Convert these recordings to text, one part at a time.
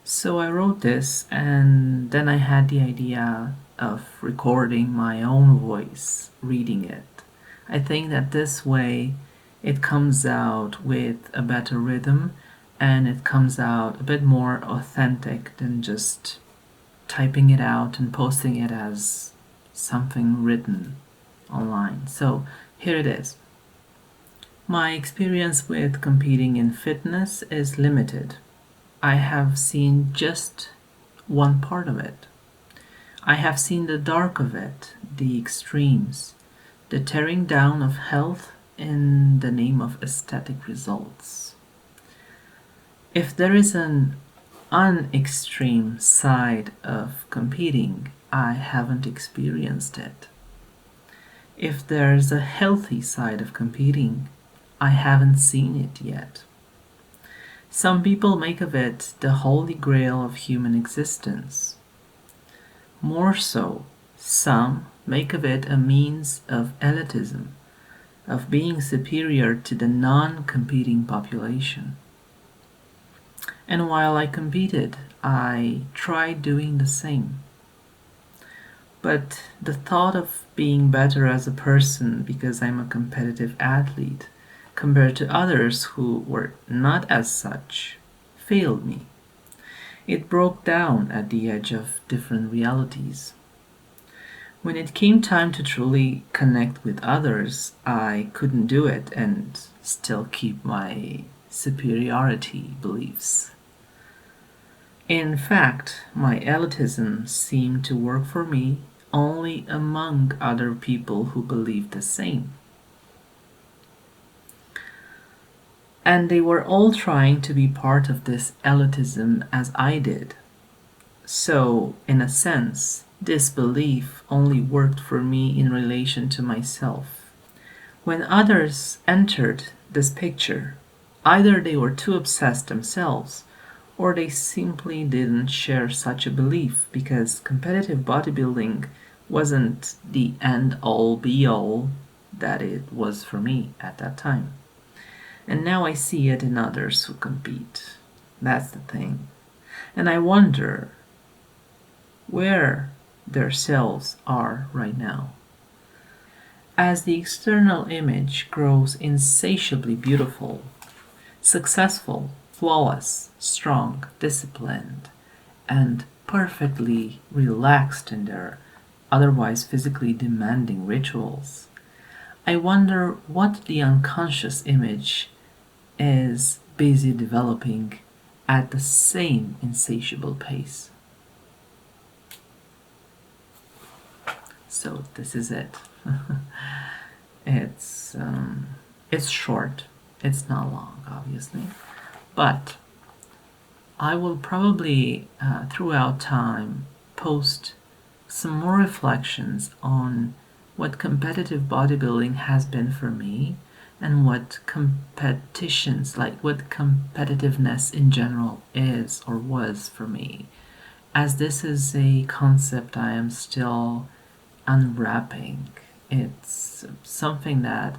So I wrote this, and then I had the idea of recording my own voice reading it. I think that this way it comes out with a better rhythm and it comes out a bit more authentic than just typing it out and posting it as something written online. So here it is. My experience with competing in fitness is limited. I have seen just one part of it. I have seen the dark of it, the extremes, the tearing down of health in the name of aesthetic results. If there is an unextreme side of competing, I haven't experienced it. If there's a healthy side of competing, I haven't seen it yet. Some people make of it the holy grail of human existence. More so, some make of it a means of elitism, of being superior to the non-competing population. And while I competed, I tried doing the same. But the thought of being better as a person because I'm a competitive athlete compared to others who were not as such failed me. It broke down at the edge of different realities. When it came time to truly connect with others, I couldn't do it and still keep my superiority beliefs. In fact, my elitism seemed to work for me only among other people who believed the same. And they were all trying to be part of this elitism as I did. So, in a sense, this belief only worked for me in relation to myself. When others entered this picture, either they were too obsessed themselves or they simply didn't share such a belief because competitive bodybuilding wasn't the end all be all that it was for me at that time. And now I see it in others who compete. That's the thing. And I wonder where their selves are right now. As the external image grows insatiably beautiful, successful, flawless, strong, disciplined, and perfectly relaxed in their otherwise physically demanding rituals, I wonder what the unconscious image is busy developing at the same insatiable pace. So this is it. it's it's short. It's not long, obviously, but I will probably throughout time post some more reflections on what competitive bodybuilding has been for me and what competitions, like what competitiveness in general is or was for me, as this is a concept I am still unwrapping. It's something that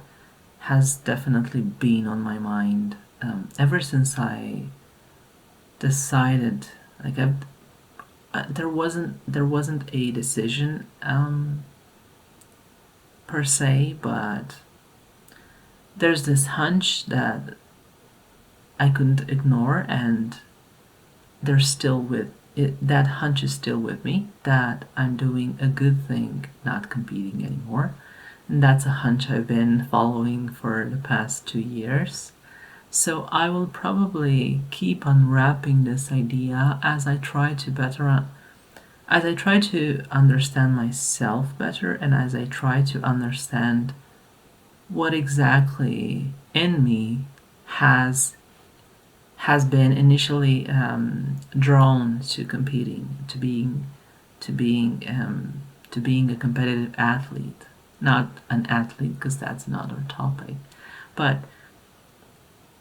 has definitely been on my mind ever since I decided, like there wasn't a decision per se, but there's this hunch that I couldn't ignore, and they're still with it. That hunch is still with me that I'm doing a good thing not competing anymore. And that's a hunch I've been following for the past 2 years. So I will probably keep unwrapping this idea as I try to understand myself better, and as I try to understand what exactly in me has been initially drawn to competing, to being a competitive athlete, not an athlete because that's another topic, but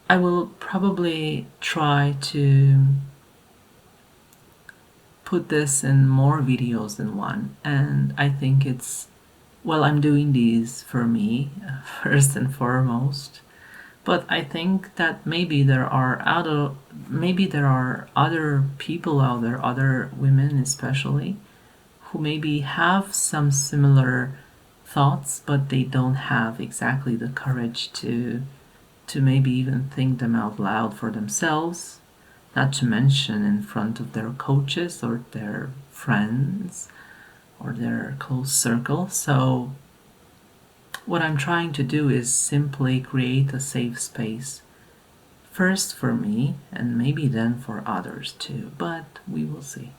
I will probably try to put this in more videos than one, and I think I'm doing these for me first and foremost, But I think that maybe there are other people out there, other women especially, who maybe have some similar thoughts, but they don't have exactly the courage to maybe even think them out loud for themselves, not to mention in front of their coaches or their friends or their close circle. So what I'm trying to do is simply create a safe space, first for me and maybe then for others too, but we will see.